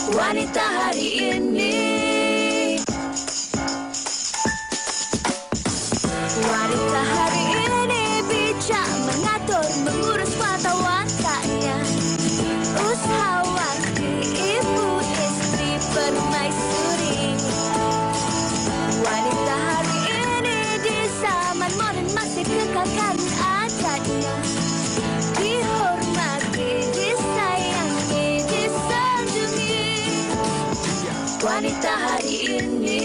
Wanita hari ini. Wanita hari ini bijak mengatur, mengurus mata wataknya. Usahawati, ibu istri permaisuri. Wanita hari ini di zaman modern masih kekalkan adatnya. Dihormati, disayangi, disanjungi. Wanita hari ini.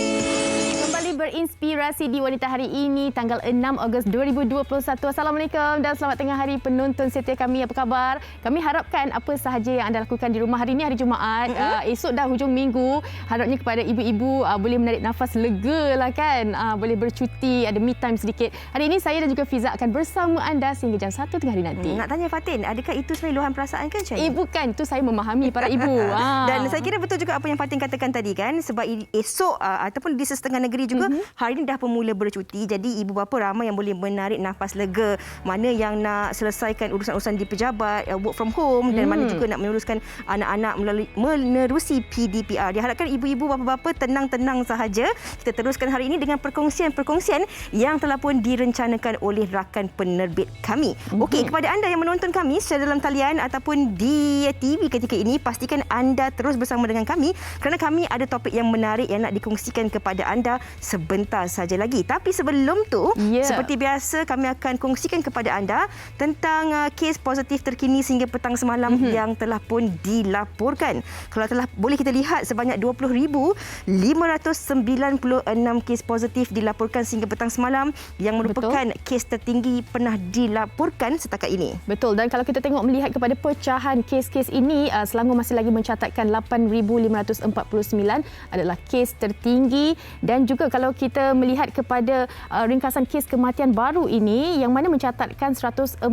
Kembali berinspirasi di Wanita Hari Ini tanggal 6 Ogos 2021. Assalamualaikum dan selamat tengah hari penonton setia kami. Apa khabar? Kami harapkan apa sahaja yang anda lakukan di rumah hari ini, hari Jumaat, esok dah hujung minggu, harapnya kepada ibu-ibu boleh menarik nafas lega lah kan, boleh bercuti, ada me time sedikit. Hari ini saya dan juga Fiza akan bersama anda sehingga jam 1 tengah hari nanti. Nak tanya Fatin, adakah itu sebenarnya luahan perasaan kan Syah? Bukan, itu saya memahami para ibu. Dan saya kira betul juga apa yang Fatin katakan tadi kan, sebab esok ataupun di setengah negeri juga hari ini dah bermula bercuti, jadi ibu bapa ramai yang boleh menarik nafas lega, mana yang nak selesaikan urusan-urusan di pejabat, work from home, dan mana juga nak meneruskan anak-anak menerusi PDPR. Diharapkan ibu-ibu bapa-bapa tenang-tenang sahaja. Kita teruskan hari ini dengan perkongsian-perkongsian yang telah pun direncanakan oleh rakan penerbit kami. Okey, kepada anda yang menonton kami secara dalam talian ataupun di TV ketika ini, pastikan anda terus bersama dengan kami kerana kami ada topik yang menarik yang nak dikongsikan kepada anda sebentar saja lagi. Tapi sebelum tu, seperti biasa kami akan kongsikan kepada anda tentang kes positif terkini sehingga petang semalam yang telah pun dilaporkan. Kalau telah boleh kita lihat, sebanyak 20,596 kes positif dilaporkan sehingga petang semalam yang merupakan kes tertinggi pernah dilaporkan setakat ini. Betul, dan kalau kita tengok melihat kepada pecahan kes-kes ini, Selangor masih lagi mencatatkan 8,549 adalah kes tertinggi, dan juga kalau kita melihat kepada ringkasan kes kematian baru ini yang mana mencatatkan 142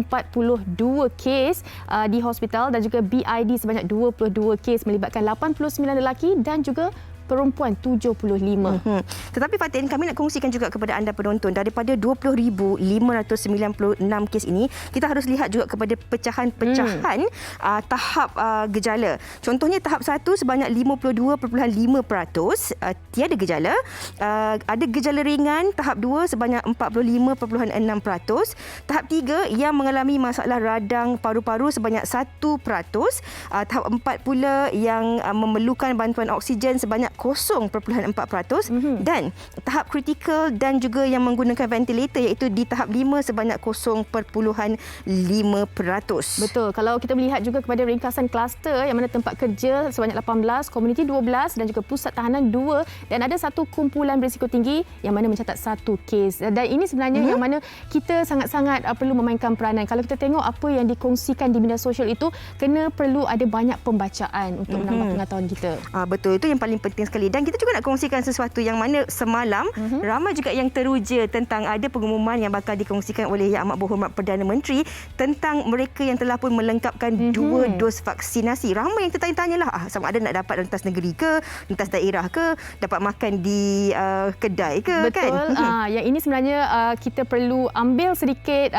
kes di hospital dan juga BID sebanyak 22 kes melibatkan 89 lelaki dan juga perempuan 75. Tetapi Fatin, kami nak kongsikan juga kepada anda penonton, daripada 20,596 kes ini, kita harus lihat juga kepada pecahan-pecahan tahap gejala. Contohnya tahap 1 sebanyak 52.5% tiada gejala. Ada gejala ringan. Tahap 2 sebanyak 45.6%. Tahap 3 yang mengalami masalah radang paru-paru sebanyak 1%. Tahap 4 pula yang memerlukan bantuan oksigen sebanyak 0.4%, dan tahap kritikal dan juga yang menggunakan ventilator iaitu di tahap 5 sebanyak 0.5%. Betul. Kalau kita melihat juga kepada ringkasan kluster yang mana tempat kerja sebanyak 18, komuniti 12 dan juga pusat tahanan 2, dan ada satu kumpulan berisiko tinggi yang mana mencatat 1 kes. Dan ini sebenarnya yang mana kita sangat-sangat perlu memainkan peranan. Kalau kita tengok apa yang dikongsikan di media sosial itu, kena perlu ada banyak pembacaan untuk menambah pengetahuan kita. Betul, itu yang paling penting sekali. Dan kita juga nak kongsikan sesuatu yang mana semalam ramai juga yang teruja tentang ada pengumuman yang bakal dikongsikan oleh Yang Amat Berhormat Perdana Menteri tentang mereka yang telah pun melengkapkan 2 dos vaksinasi. Ramai yang tertanya-tanyalah, sama ada nak dapat rentas negeri ke, rentas daerah ke, dapat makan di kedai ke. Betul. Kan? Yang ini sebenarnya kita perlu ambil sedikit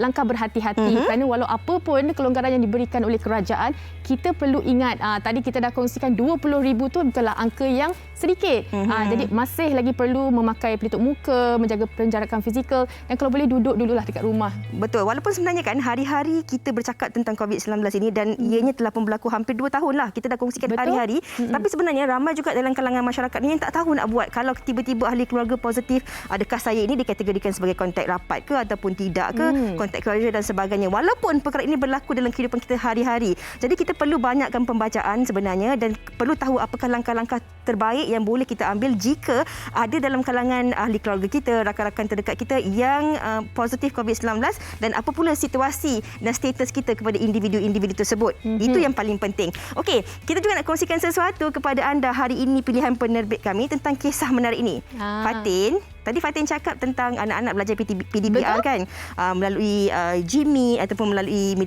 langkah berhati-hati kerana walau apa pun kelonggaran yang diberikan oleh kerajaan, kita perlu ingat tadi kita dah kongsikan 20,000 tu bukanlah angka yang sedikit. Jadi masih lagi perlu memakai pelitup muka, menjaga penjarakan fizikal, dan kalau boleh duduk dululah dekat rumah. Betul. Walaupun sebenarnya kan hari-hari kita bercakap tentang COVID-19 ini dan ianya telah pun berlaku hampir 2 tahun lah. Kita dah kongsikan hari-hari. Tapi sebenarnya ramai juga dalam kalangan masyarakat ni yang tak tahu nak buat. Kalau tiba-tiba ahli keluarga positif, adakah saya ini dikategorikan sebagai kontak rapat ke ataupun tidak ke, kontak keluarga dan sebagainya. Walaupun perkara ini berlaku dalam kehidupan kita hari-hari. Jadi kita perlu banyakkan pembacaan sebenarnya dan perlu tahu apakah langkah-langkah terbaik yang boleh kita ambil jika ada dalam kalangan ahli keluarga kita, rakan-rakan terdekat kita yang positif COVID-19, dan apa pula situasi dan status kita kepada individu-individu tersebut. Itu yang paling penting. Okey, kita juga nak kongsikan sesuatu kepada anda hari ini, pilihan penerbit kami tentang kisah menarik ini. Fatin, Tadi Fatin cakap tentang anak-anak belajar PDBR kan, melalui Jimmy ataupun melalui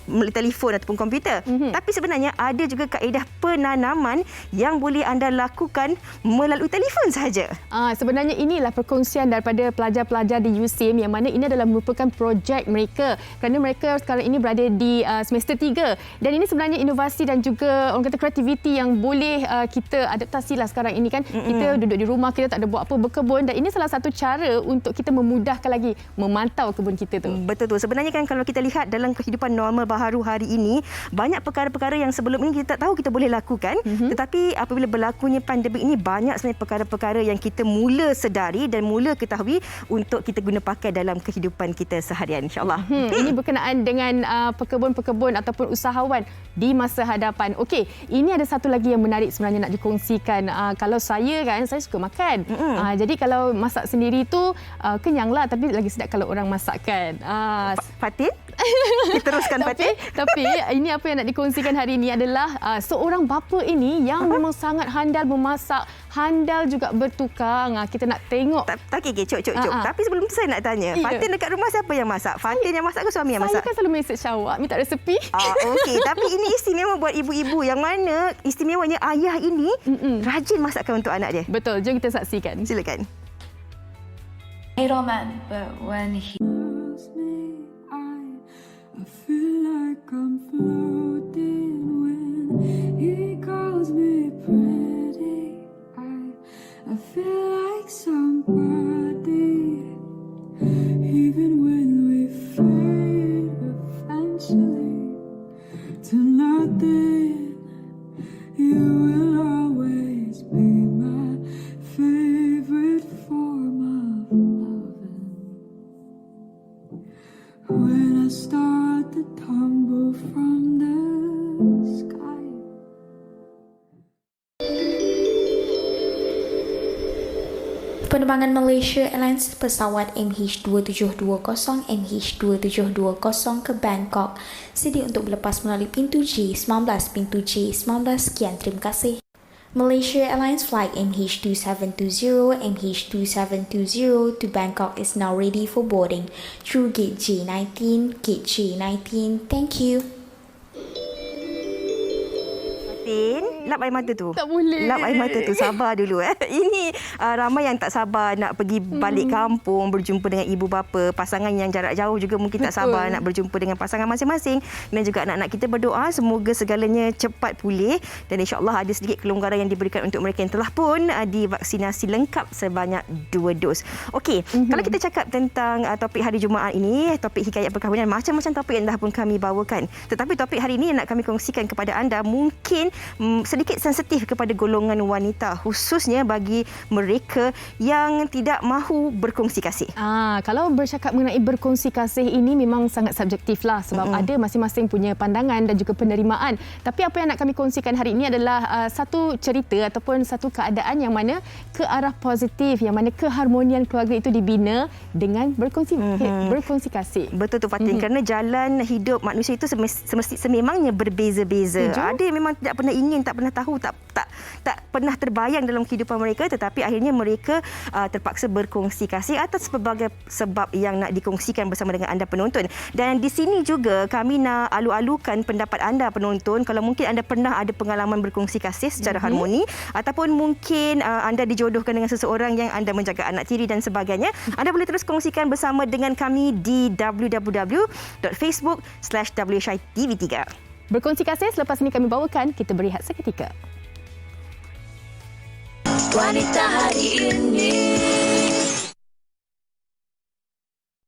melalui telefon ataupun komputer. Tapi sebenarnya ada juga kaedah penanaman yang boleh anda lakukan melalui telefon sahaja. Sebenarnya inilah perkongsian daripada pelajar-pelajar di USIM yang mana ini adalah merupakan projek mereka kerana mereka sekarang ini berada di semester 3 dan ini sebenarnya inovasi dan juga orang kata kreativiti yang boleh kita adaptasilah sekarang ini kan. Kita duduk di rumah, kita tak ada buat apa, berkebun dan ini salah satu cara untuk kita memudahkan lagi memantau kebun kita tu. Betul tu. Sebenarnya kan kalau kita lihat dalam kehidupan normal baharu hari ini, banyak perkara-perkara yang sebelum ini kita tak tahu kita boleh lakukan, tetapi apabila berlakunya pandemik ini banyak sebenarnya perkara-perkara yang kita mula sedari dan mula ketahui untuk kita guna pakai dalam kehidupan kita seharian, insya-Allah. Ini berkenaan dengan pekebun-pekebun ataupun usahawan di masa hadapan. Okey, ini ada satu lagi yang menarik sebenarnya nak dikongsikan. Kalau saya kan, saya suka makan. Jadi kalau masak sendiri tu kenyanglah, tapi lagi sedap kalau orang masakkan. Fatin? Diteruskan Fatin. Tapi ini apa yang nak dikongsikan hari ini adalah seorang bapa ini yang memang sangat handal memasak, handal juga bertukang. Kita nak tengok. Okey, cuk. Tapi sebelum tu saya nak tanya, Fatin dekat rumah siapa yang masak? Fatin yang masak ke suami yang masak? Saya kan selalu mesej awak, minta resepi. Okey, tapi ini istimewa buat ibu-ibu yang mana istimewanya ayah ini rajin masakkan untuk anak dia. Betul, jom kita saksikan. Silakan. Hey Roman, but when he I feel like I'm floating when he calls me pretty. I feel like somebody, even when we fade eventually to nothing. You will always be my favorite form of loving. When I start to tumble from the sky. Penerbangan Malaysia Airlines pesawat MH1720 MH1720 ke Bangkok sedia untuk berlepas melalui pintu J19, pintu J19. Sekian, terima kasih. Malaysia Airlines flight MH1720 MH1720 to Bangkok is now ready for boarding through gate J19, gate J19. Thank you. Lap air mata tu. Tak boleh. Lap air mata tu. Sabar dulu. Ini ramai yang tak sabar nak pergi balik kampung, berjumpa dengan ibu bapa. Pasangan yang jarak jauh juga mungkin tak sabar nak berjumpa dengan pasangan masing-masing. Dan juga anak-anak kita berdoa semoga segalanya cepat pulih. Dan insya-Allah ada sedikit kelonggaran yang diberikan untuk mereka yang telah pun divaksinasi lengkap sebanyak 2 dos. Okey, kalau kita cakap tentang topik hari Jumaat ini, topik hikayat perkahwinan, macam-macam topik yang dah pun kami bawakan. Tetapi topik hari ini yang nak kami kongsikan kepada anda mungkin sedikit sensitif kepada golongan wanita, khususnya bagi mereka yang tidak mahu berkongsi kasih. Kalau bercakap mengenai berkongsi kasih ini memang sangat subjektif lah sebab ada masing-masing punya pandangan dan juga penerimaan. Tapi apa yang nak kami kongsikan hari ini adalah satu cerita ataupun satu keadaan yang mana ke arah positif, yang mana keharmonian keluarga itu dibina dengan berkongsi kasih. Betul tu Fatin, kerana jalan hidup manusia itu sememangnya berbeza-beza. Ada yang memang tidak pernah ingin, tak pernah tahu, tak pernah terbayang dalam kehidupan mereka, tetapi akhirnya mereka terpaksa berkongsi kasih atas pelbagai sebab yang nak dikongsikan bersama dengan anda penonton. Dan di sini juga kami nak alu-alukan pendapat anda penonton. Kalau mungkin anda pernah ada pengalaman berkongsi kasih secara harmoni, ataupun mungkin anda dijodohkan dengan seseorang yang anda menjaga anak tiri dan sebagainya, anda boleh terus kongsikan bersama dengan kami di www.facebook.com/WShyTV3. Berkongsi kasih selepas ini kami bawakan, kita berehat seketika. Wanita hari ini,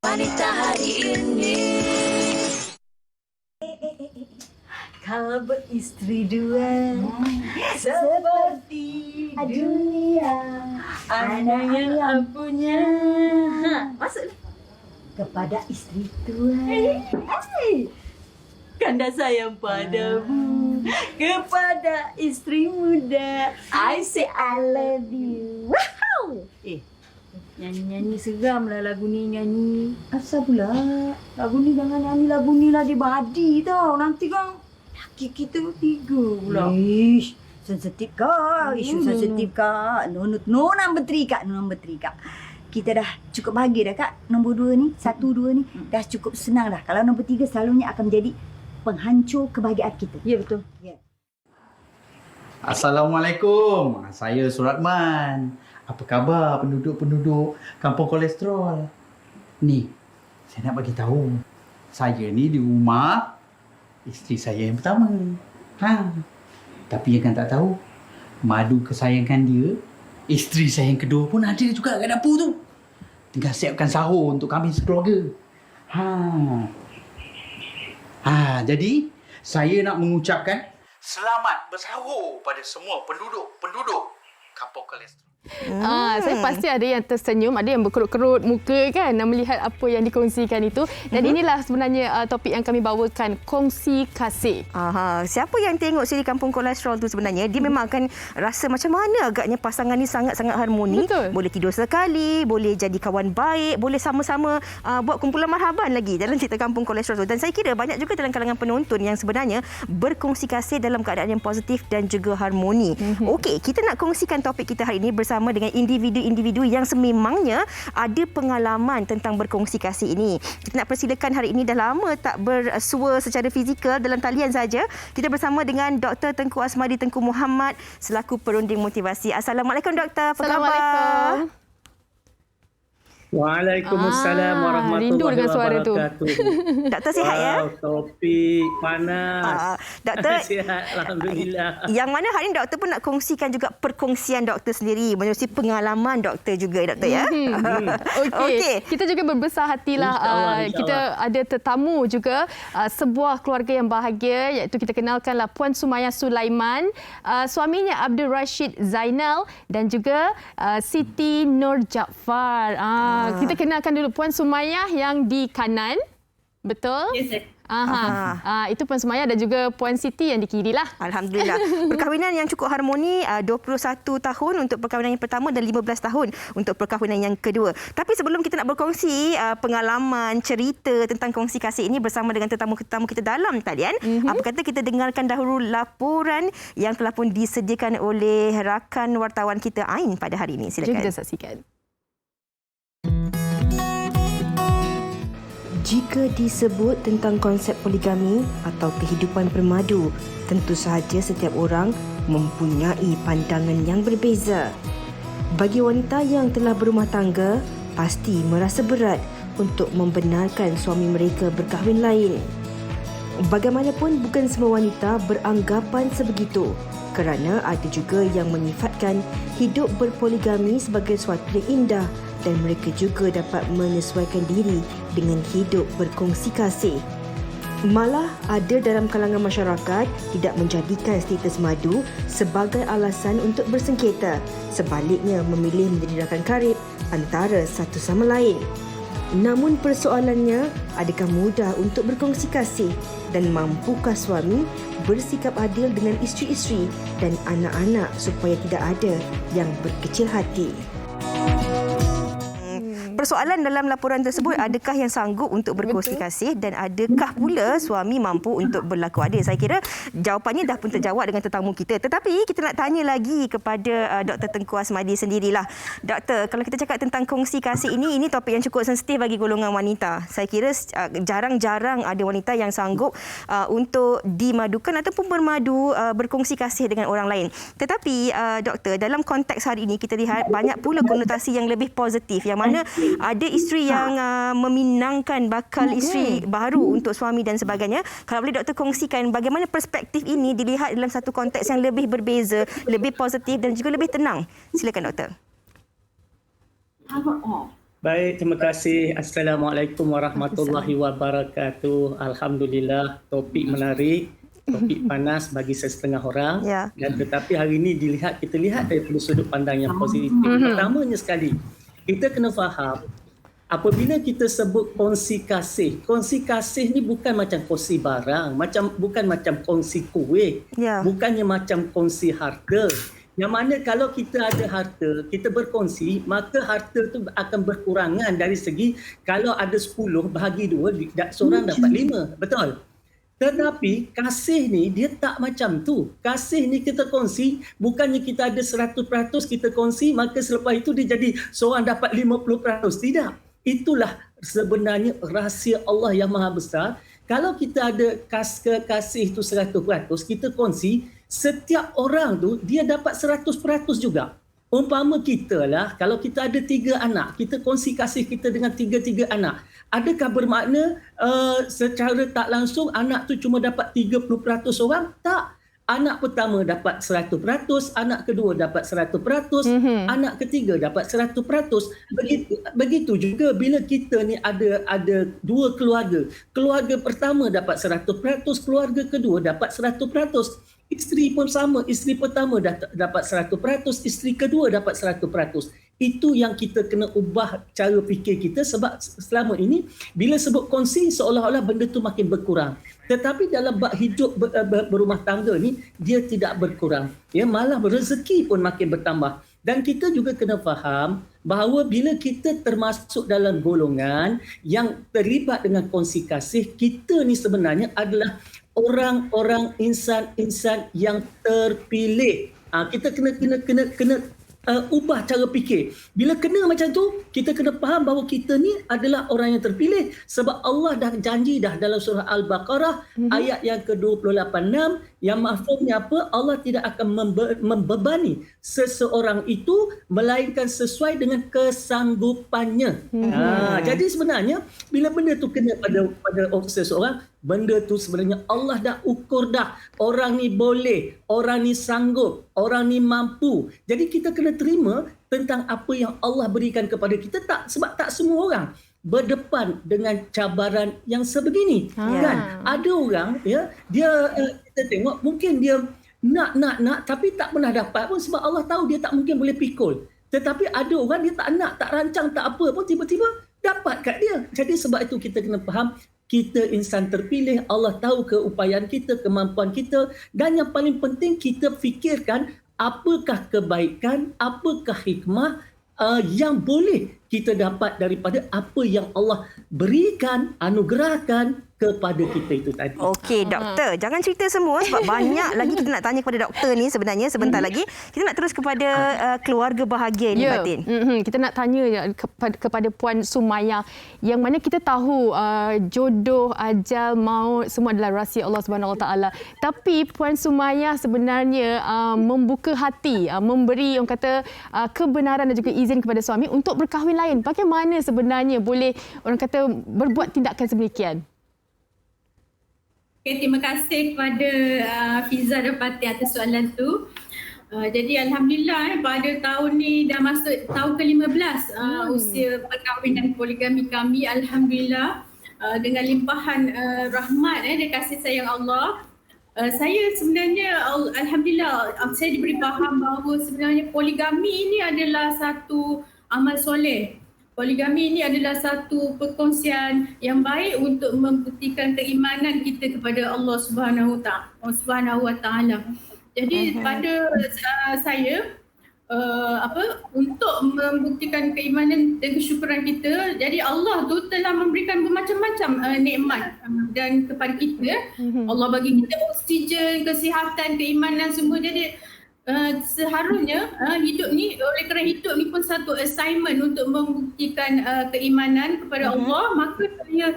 wanita hari ini. Kalau beristri dua seperti dunia, ada yang ampunya. Masuk kepada istri tua. Kanda sayang padamu, kepada istri muda, I say I love you. Wow! Nyanyi-nyanyi seramlah lagu ni nyanyi. Asal pula? Lagu ni jangan nyanyi lagu ni lah, dia badi tau. Nanti kan laki kita 3 pula. Ish, sensitif kak. Isu sensitif kak. No, number 3 kak. kita dah cukup bahagia dah Kak. Nombor 2 ni, 1, 2 ni dah cukup senang dah. Kalau nombor 3 selalunya akan menjadi penghancur kebahagiaan kita. Ya, betul. Ya. Assalamualaikum. Saya Suratman. Apa khabar penduduk-penduduk Kampung Kolesterol? Ni, saya nak bagi tahu. Saya ni di rumah isteri saya yang pertama. Tapi yang kan tak tahu, madu kesayangan dia, isteri saya yang kedua pun ada juga kat dapur tu. Tengah siapkan sahur untuk kami sekeluarga. Jadi saya nak mengucapkan selamat bersahur pada semua penduduk Kampung Kolesterol. Saya pasti ada yang tersenyum, ada yang berkerut-kerut muka kan melihat apa yang dikongsikan itu. Dan inilah sebenarnya topik yang kami bawakan, kongsi kasih. Siapa yang tengok siri Kampung Kolesterol tu sebenarnya, dia memang akan rasa macam mana agaknya pasangan ni sangat-sangat harmoni. Betul. Boleh tidur sekali, boleh jadi kawan baik, boleh sama-sama buat kumpulan marhaban lagi dalam cerita Kampung Kolesterol tu. Dan saya kira banyak juga dalam kalangan penonton yang sebenarnya berkongsi kasih dalam keadaan yang positif dan juga harmoni. Okey, kita nak kongsikan topik kita hari ini bersama dengan individu-individu yang sememangnya ada pengalaman tentang berkongsi kasih ini. Kita nak persilakan hari ini, dah lama tak bersua secara fizikal, dalam talian saja. Kita bersama dengan Dr. Tengku Asmadi Tengku Muhammad selaku perunding motivasi. Assalamualaikum Doktor, apa khabar? Waalaikumsalam warahmatullahi dengan suara tu. wabarakatuh. Doktor sihat ya? Topik panas. Doktor, sihat, alhamdulillah. Yang mana hari ini doktor pun nak kongsikan juga perkongsian doktor sendiri, menerusi pengalaman doktor juga doktor ya. Okey. Kita juga berbesar hatilah InsyaAllah. kita ada tetamu juga, sebuah keluarga yang bahagia, iaitu kita kenalkanlah Puan Sumayah Sulaiman, suaminya Abdul Rashid Zainal dan juga Siti Nur Jaafar. Kita kenalkan dulu Puan Sumayah yang di kanan. Betul? Yes, Itu Puan Sumayah dan juga Puan Siti yang di kiri lah. Alhamdulillah. Perkahwinan yang cukup harmoni, 21 tahun untuk perkahwinan yang pertama dan 15 tahun untuk perkahwinan yang kedua. Tapi sebelum kita nak berkongsi pengalaman, cerita tentang kongsi kasih ini bersama dengan tetamu-tetamu kita dalam talian, apa kata kita dengarkan dahulu laporan yang telah pun disediakan oleh rakan wartawan kita Ain pada hari ini. Silakan. Jom kita saksikan. Jika disebut tentang konsep poligami atau kehidupan bermadu, tentu sahaja setiap orang mempunyai pandangan yang berbeza. Bagi wanita yang telah berumah tangga, pasti merasa berat untuk membenarkan suami mereka berkahwin lain. Bagaimanapun bukan semua wanita beranggapan sebegitu, kerana ada juga yang menyifatkan hidup berpoligami sebagai suatu yang indah dan mereka juga dapat menyesuaikan diri dengan hidup berkongsi kasih. Malah ada dalam kalangan masyarakat tidak menjadikan status madu sebagai alasan untuk bersengketa, sebaliknya memilih menjadi rakan karib antara satu sama lain. Namun persoalannya, adakah mudah untuk berkongsi kasih dan mampukah suami bersikap adil dengan isteri-isteri dan anak-anak supaya tidak ada yang berkecil hati? Persoalan dalam laporan tersebut, adakah yang sanggup untuk berkongsi kasih dan adakah pula suami mampu untuk berlaku adil? Saya kira jawapannya dah pun terjawab dengan tetamu kita. Tetapi kita nak tanya lagi kepada Dr. Tengku Asmadi sendirilah. Doktor, kalau kita cakap tentang kongsi kasih ini topik yang cukup sensitif bagi golongan wanita. Saya kira jarang-jarang ada wanita yang sanggup untuk dimadukan ataupun bermadu, berkongsi kasih dengan orang lain. Tetapi doktor, dalam konteks hari ini kita lihat banyak pula konotasi yang lebih positif, yang mana ada isteri yang meminangkan bakal isteri baru untuk suami dan sebagainya. Kalau boleh doktor kongsikan bagaimana perspektif ini dilihat dalam satu konteks yang lebih berbeza, lebih positif dan juga lebih tenang. Silakan doktor. Baik, terima kasih. Assalamualaikum warahmatullahi wabarakatuh. Alhamdulillah, topik menarik, topik panas bagi setengah orang. Ya. Dan tetapi hari ini kita lihat dari sudut pandang yang positif. Pertamanya sekali, kita kena faham, apabila kita sebut kongsi kasih ni bukan macam kongsi barang, bukan macam kongsi kuih, bukannya macam kongsi harta. Yang mana kalau kita ada harta, kita berkongsi, maka harta tu akan berkurangan dari segi kalau ada 10 bahagi 2, seorang dapat 5. Betul? Tetapi kasih ni dia tak macam tu. Kasih ni kita kongsi, bukannya kita ada 100% kita kongsi, maka selepas itu dia jadi seorang dapat 50%. Tidak. Itulah sebenarnya rahsia Allah yang maha besar. Kalau kita ada kasih itu 100%, kita kongsi, setiap orang tu dia dapat 100% juga. Umpama kita lah, kalau kita ada 3 anak, kita kongsi kasih kita dengan 3 anak. Adakah bermakna secara tak langsung anak tu cuma dapat 30% orang? Tak. Anak pertama dapat 100%, anak kedua dapat 100%, anak ketiga dapat 100%. Begitu juga bila kita ni ada 2 keluarga. Keluarga pertama dapat 100%, keluarga kedua dapat 100%. Isteri pun sama, isteri pertama dapat 100%, isteri kedua dapat 100%. Itu yang kita kena ubah cara fikir kita, sebab selama ini bila sebut kongsi seolah-olah benda tu makin berkurang. Tetapi dalam bab hidup berumah tangga ni dia tidak berkurang. Ya, malah rezeki pun makin bertambah. Dan kita juga kena faham bahawa bila kita termasuk dalam golongan yang terlibat dengan kongsi kasih, kita ni sebenarnya adalah orang-orang insan-insan yang terpilih. Kita kena ubah cara fikir. Bila kena macam tu, kita kena faham bahawa kita ni adalah orang yang terpilih, sebab Allah dah janji dah dalam surah Al-Baqarah ayat yang ke-28-6, yang mafhumnya apa? Allah tidak akan membebani seseorang itu melainkan sesuai dengan kesanggupannya. Jadi sebenarnya bila benda tu kena pada seseorang, benda tu sebenarnya Allah dah ukur dah. Orang ni boleh, orang ni sanggup, orang ni mampu. Jadi kita kena terima tentang apa yang Allah berikan kepada kita, sebab tak semua orang berdepan dengan cabaran yang sebegini. Kan? Ada orang dia kita tengok mungkin dia nak tapi tak pernah dapat pun, sebab Allah tahu dia tak mungkin boleh pikul. Tetapi ada orang dia tak nak, tak rancang, tak apa pun, tiba-tiba dapat kat dia. Jadi sebab itu kita kena faham, kita insan terpilih, Allah tahu keupayaan kita, kemampuan kita, dan yang paling penting kita fikirkan apakah kebaikan, apakah hikmah yang boleh kita dapat daripada apa yang Allah berikan, anugerahkan kepada kita itu tadi. Okey, doktor, jangan cerita semua sebab banyak lagi kita nak tanya kepada doktor ni sebenarnya sebentar lagi. Kita nak terus kepada keluarga bahagia ni, Fatin. Kita nak tanya kepada Puan Sumayah, yang mana kita tahu jodoh, ajal, maut semua adalah rahsia Allah Subhanahu Wa Taala. Tapi Puan Sumayah sebenarnya membuka hati, memberi orang kata kebenaran dan juga izin kepada suami untuk berkahwin lain. Bagaimana sebenarnya boleh orang kata berbuat tindakan sedemikian? Okay, terima kasih kepada Fiza dan Fatih atas soalan tu. Jadi Alhamdulillah pada tahun ni dah masuk tahun ke-15 usia perkahwinan poligami kami. Alhamdulillah dengan limpahan rahmat dan kasih sayang Allah. Saya sebenarnya Alhamdulillah saya diberi faham bahawa sebenarnya poligami ini adalah satu amal soleh. Poligami ini adalah satu perkongsian yang baik untuk membuktikan keimanan kita kepada Allah Subhanahu Wa Taala. Jadi pada saya untuk membuktikan keimanan dan kesyukuran kita, jadi Allah tu telah memberikan bermacam-macam nikmat dan kepada kita. Allah bagi kita oksigen, kesihatan, keimanan semua. Jadi seharusnya hidup ni, oleh kerana hidup ni pun satu assignment untuk membuktikan keimanan kepada Allah, maka saya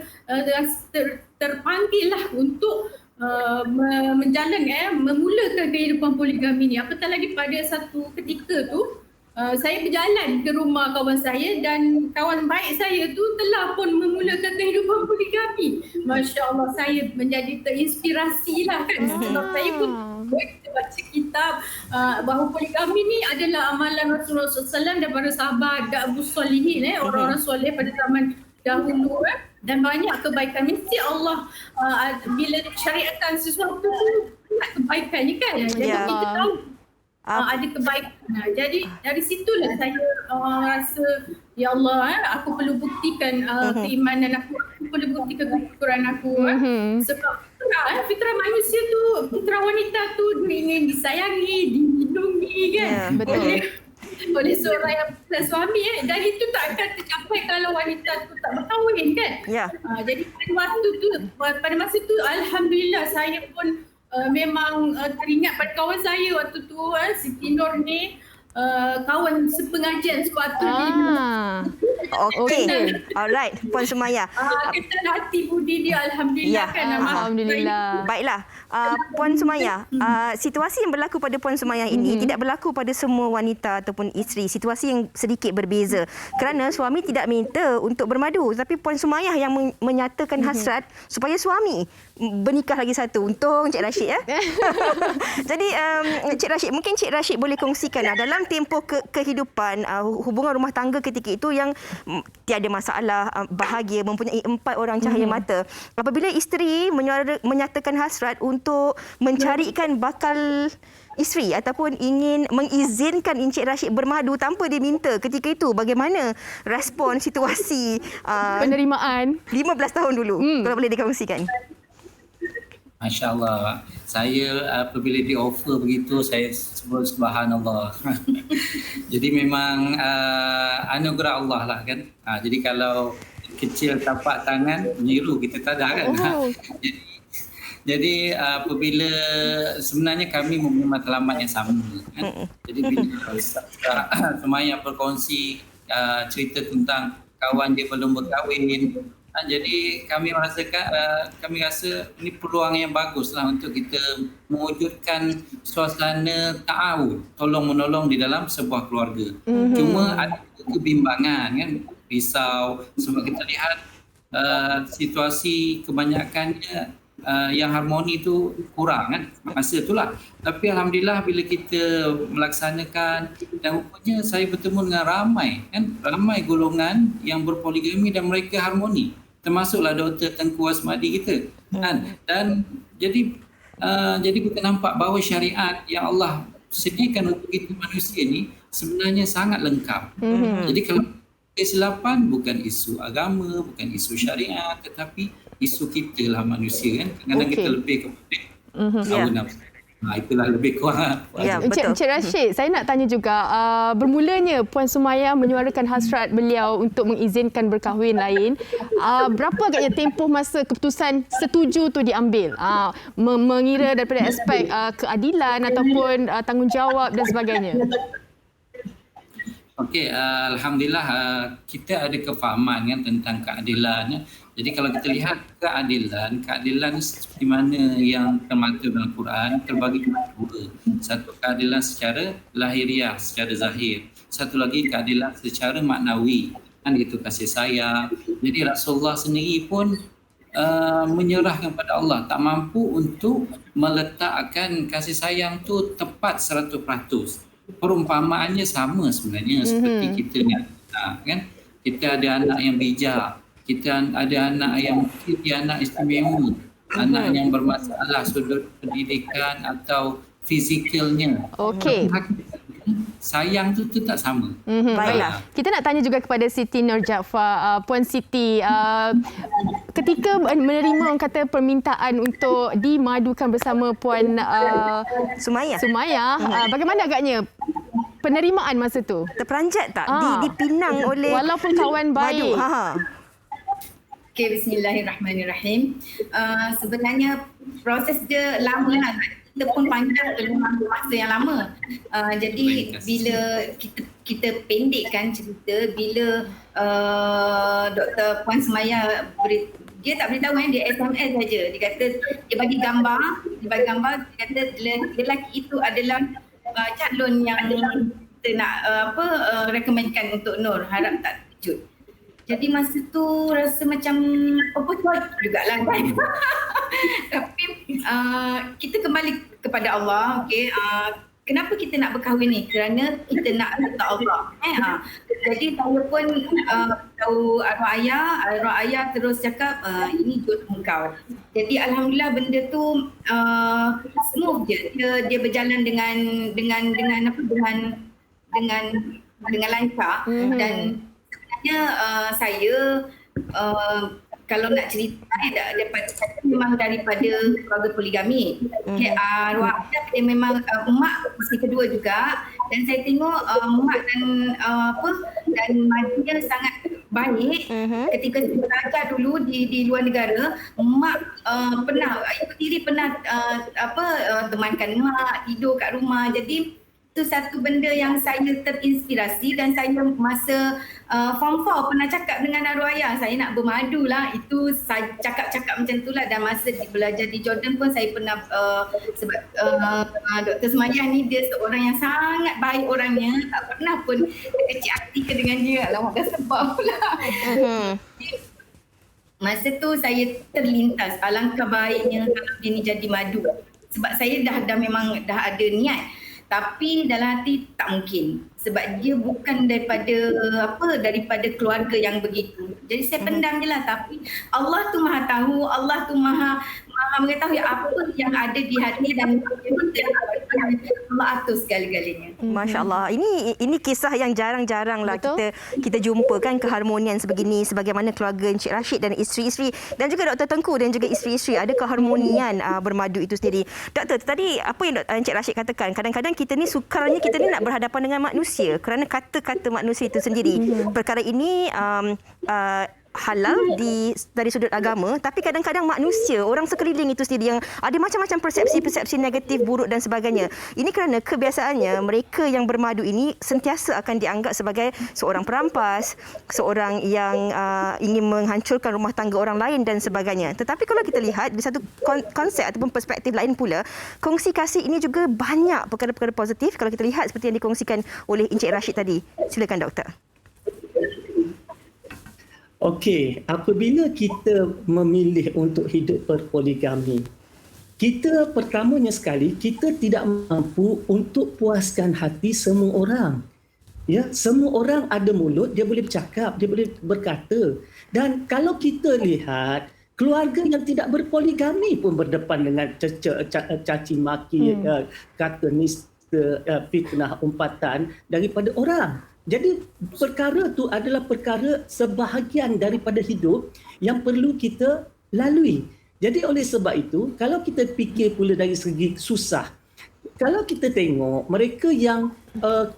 terpanggillah untuk memulakan kehidupan poligami ni. Apatah lagi pada satu ketika tu saya berjalan ke rumah kawan saya dan kawan baik saya tu telah pun memulakan kehidupan poligami. Masya Allah, saya menjadi terinspirasi lah kan. Sebab saya pun baca kitab bahawa poligami ni adalah amalan Rasulullah SAW dan para sahabat dan Abu Solihin, orang-orang soleh pada zaman dahulu. Dan banyak kebaikan. Mesti Allah bila syariatkan sesuatu banyak kebaikannya kan. Jadi kita tahu ada kebaikan. Jadi dari situlah saya rasa, ya Allah, aku perlu buktikan keimanan aku perlu buktikan kesyukuran aku. Sebab fitrah manusia tu, fitrah wanita tu ingin disayangi, dilindungi kan. Betul. oleh seorang yang bukan suami dan itu tak akan tercapai kalau wanita tu tak berkahwin kan. Ya. Jadi pada masa tu alhamdulillah saya pun memang teringat pada kawan saya waktu tu Siti Nur ni kawan sepengajian sewaktu di Okey. Alright, Puan Sumaya. kesan hati budi dia alhamdulillah Ya. kan. Alhamdulillah. Baiklah, Puan Sumaya, situasi yang berlaku pada Puan Sumaya ini tidak berlaku pada semua wanita ataupun isteri. Situasi yang sedikit berbeza. Kerana suami tidak minta untuk bermadu, tapi Puan Sumaya yang menyatakan hasrat supaya suami bernikah lagi satu. Untung Cik Rashid ya. Jadi Cik Rashid, mungkin Cik Rashid boleh kongsikan dalam tempoh kehidupan hubungan rumah tangga ketika itu yang tiada masalah, bahagia, mempunyai 4 orang cahaya mata. Apabila isteri menyatakan hasrat untuk mencarikan bakal isteri ataupun ingin mengizinkan Encik Rashid bermadu tanpa diminta ketika itu, bagaimana respon situasi Penerimaan. 15 tahun dulu? Kalau boleh dikongsikan. Masya Allah, saya apabila di offer begitu saya sebut subhanallah. Jadi memang anugerah Allah lah kan. Jadi kalau kecil tapak tangan menyiru kita tak ada kan. Jadi apabila sebenarnya kami mempunyai matlamat yang sama kan. Jadi bila Sumaya berkongsi cerita tentang kawan dia belum berkahwin, jadi kami rasa ini peluang yang baguslah untuk kita mewujudkan suasana ta'awun, tolong menolong di dalam sebuah keluarga. Cuma ada kebimbangan kan, risau sebab kita lihat situasi kebanyakannya yang harmoni itu kurang kan, masa itulah. Tapi alhamdulillah bila kita melaksanakan dan rupanya saya bertemu dengan ramai golongan yang berpoligami dan mereka harmoni. Termasuklah Dr. Tengku Asmadi kita kan. Dan jadi kita nampak bahawa syariat yang Allah sediakan untuk kita manusia ni sebenarnya sangat lengkap. Jadi kalau kesilapan bukan isu agama, bukan isu syariat, tetapi isu kita lah manusia kan. Kadang-kadang kita lebih kepada hawa nafsu. Itulah lebih kurang. Ya, betul. Encik Rashid, saya nak tanya juga, bermulanya Puan Sumaya menyuarakan hasrat beliau untuk mengizinkan berkahwin lain. Berapa agaknya tempoh masa keputusan setuju tu diambil? Mengira daripada aspek keadilan ataupun tanggungjawab dan sebagainya. Okey, alhamdulillah kita ada kefahaman kan tentang keadilan. Jadi kalau kita lihat keadilan seperti mana yang termaktub dalam Quran terbagi dua. Satu keadilan secara lahiriah, secara zahir. Satu lagi keadilan secara maknawi. Kan itu kasih sayang. Jadi Rasulullah sendiri pun menyerahkan kepada Allah, tak mampu untuk meletakkan kasih sayang tu tepat 100%. Perumpamaannya sama sebenarnya seperti kita ni, kan? Kita ada anak yang bijak, kita ada anak yang mungkin dia anak istimewa, anak yang bermasalah sudut pendidikan atau fizikalnya. Okey. Sayang tu tak sama. Baiklah. Kita nak tanya juga kepada Siti Nur Jaafar, Puan Siti, ketika menerima orang kata permintaan untuk dimadukan bersama Puan Sumaya. Bagaimana agaknya penerimaan masa tu? Terperanjat tak? Dipinang oleh walaupun kawan baik. Okay, bismillahirrahmanirrahim. Sebenarnya proses dia lama lah. Kita pun panjang dalam masa yang lama. Jadi bila kita pendekkan cerita, bila Dr. Puan Sumaya dia tak beritahu dia SMS saja. Dia kata dia bagi gambar, dia kata lelaki itu adalah calon yang kita nak recommendkan untuk Nur, harap tak terkejut. Jadi masa tu rasa macam apa jugalah kan. Tapi kita kembali kepada Allah, okey. Kenapa kita nak berkahwin ni? Kerana kita nak letak Allah. Jadi saya pun tahu arwah ayah terus cakap ini jodoh engkau. Jadi alhamdulillah benda tu smooth je. Dia berjalan dengan lancar. Dan saya kalau nak cerita memang daripada keluarga poligami. Arwah dia memang mak isteri kedua juga, dan saya tengok mak dan Madia sangat baik. Ketika saya belajar dulu di luar negara, mak pernah ibu tiri pernah temankan mak tidur kat rumah. Jadi itu satu benda yang saya terinspirasi, dan saya masa form 4 pernah cakap dengan arwah ayah, saya nak bermadu lah. Itu saya cakap-cakap macam tu lah. Dan masa belajar di Jordan pun saya pernah sebab Dr. Sumayah ni dia seorang yang sangat baik orangnya, tak pernah pun kecil hati ke dengan dia. Alamak, dah sebab pula. Masa tu saya terlintas alangkah baiknya kalau dia ni jadi madu. Sebab saya memang dah ada niat. Tapi dalam hati tak mungkin. Sebab dia bukan daripada keluarga yang begitu. Jadi saya pendam je lah. Tapi Allah tu maha tahu, Allah tu maha mengetahui apa yang ada di hati, dan Allah atur segala-galanya. Masya Allah. Ini kisah yang jarang-jarang lah kita jumpa kan, keharmonian sebegini, sebagaimana keluarga Encik Rashid dan isteri-isteri, dan juga Dr. Tengku dan juga isteri-isteri, ada keharmonian bermadu itu sendiri. Doktor, tadi apa yang Encik Rashid katakan, kadang-kadang kita ni sukarnya kita ni nak berhadapan dengan manusia kerana kata-kata manusia itu sendiri. Perkara ini halal dari sudut agama, tapi kadang-kadang manusia, orang sekeliling itu sendiri yang ada macam-macam persepsi negatif, buruk dan sebagainya. Ini kerana kebiasaannya mereka yang bermadu ini sentiasa akan dianggap sebagai seorang perampas, seorang yang ingin menghancurkan rumah tangga orang lain dan sebagainya. Tetapi kalau kita lihat di satu konsep ataupun perspektif lain pula, kongsi kasih ini juga banyak perkara-perkara positif kalau kita lihat seperti yang dikongsikan oleh Encik Rashid tadi. Silakan doktor. Okey, apabila kita memilih untuk hidup berpoligami, kita pertamanya sekali, kita tidak mampu untuk puaskan hati semua orang. Ya, semua orang ada mulut, dia boleh bercakap, dia boleh berkata. Dan kalau kita lihat, keluarga yang tidak berpoligami pun berdepan dengan caci maki, kata nista, fitnah, umpatan daripada orang. Jadi perkara itu adalah perkara sebahagian daripada hidup yang perlu kita lalui. Jadi oleh sebab itu, kalau kita fikir pula dari segi susah, kalau kita tengok mereka yang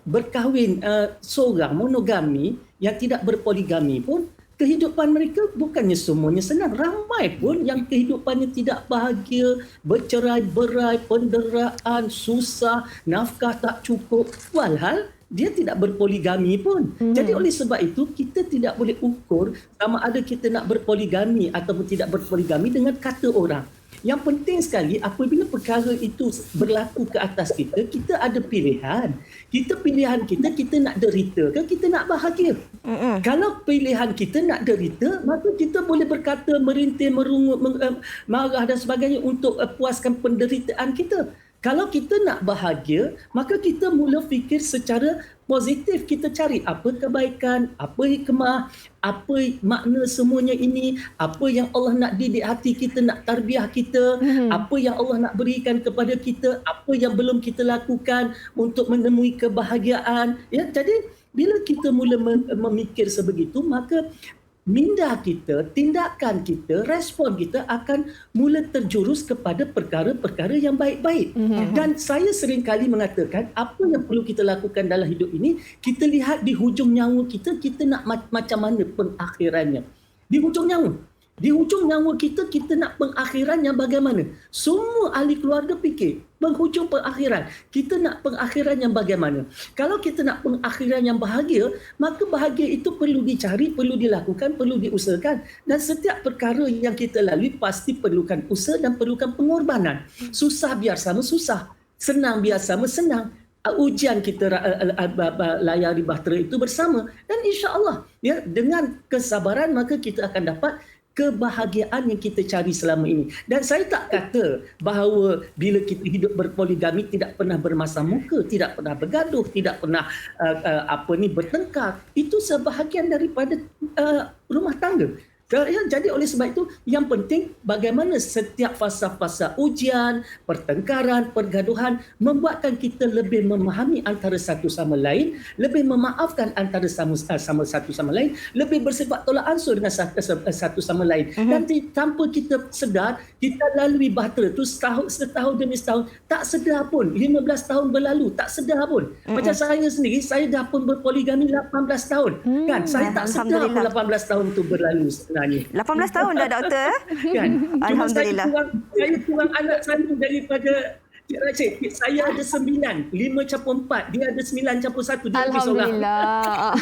berkahwin seorang, monogami, yang tidak berpoligami pun, kehidupan mereka bukannya semuanya senang. Ramai pun yang kehidupannya tidak bahagia, bercerai-berai, penderaan, susah, nafkah tak cukup. Walhal dia tidak berpoligami pun. Jadi oleh sebab itu, kita tidak boleh ukur sama ada kita nak berpoligami ataupun tidak berpoligami dengan kata orang. Yang penting sekali, apabila perkara itu berlaku ke atas kita, kita ada pilihan. Pilihan kita nak derita ke kita nak bahagia. Kalau pilihan kita nak derita, maka kita boleh berkata, merintih, merungut, marah dan sebagainya untuk puaskan penderitaan kita. Kalau kita nak bahagia, maka kita mula fikir secara positif. Kita cari apa kebaikan, apa hikmah, apa makna semuanya ini, apa yang Allah nak didik hati kita, nak tarbiyah kita, apa yang Allah nak berikan kepada kita, apa yang belum kita lakukan untuk menemui kebahagiaan. Ya, jadi bila kita mula memikir sebegitu, maka minda kita, tindakan kita, respon kita akan mula terjurus kepada perkara-perkara yang baik-baik. Dan saya sering kali mengatakan, apa yang perlu kita lakukan dalam hidup ini, kita lihat di hujung nyawa kita, kita nak macam mana pengakhirannya. Di hujung nyawa kita, kita nak pengakhirannya bagaimana? Semua ahli keluarga fikir, penghujung pengakhiran. Kita nak pengakhiran yang bagaimana? Kalau kita nak pengakhiran yang bahagia, maka bahagia itu perlu dicari, perlu dilakukan, perlu diusahakan. Dan setiap perkara yang kita lalui pasti perlukan usaha dan perlukan pengorbanan. Susah biar sama susah. Senang biar sama senang. Ujian kita layari bahtera itu bersama. Dan insya-Allah, ya, dengan kesabaran maka kita akan dapat kebahagiaan yang kita cari selama ini. Dan saya tak kata bahawa bila kita hidup berpoligami tidak pernah bermasam muka, tidak pernah bergaduh, tidak pernah bertengkar. Itu sebahagian daripada rumah tangga. Jadi oleh sebab itu yang penting bagaimana setiap fasa-fasa ujian, pertengkaran, pergaduhan membuatkan kita lebih memahami antara satu sama lain, lebih memaafkan antara sama satu sama lain, lebih bersifat tolak ansur dengan satu sama lain. Dan tanpa kita sedar, kita lalui bahtera tu setahun demi setahun, tak sedar pun. 15 tahun berlalu, tak sedar pun. Macam saya sendiri, saya dah pun berpoligami 18 tahun. Kan? Saya tak sedar pun 18 tahun tu berlalu sebenarnya. 18 tahun dah doktor. Kan? Cuma Alhamdulillah. saya kurang anak saya daripada Cik Rashid. Saya ada 9, 5/4, dia ada 9/1, dia lebih seorang. Alhamdulillah.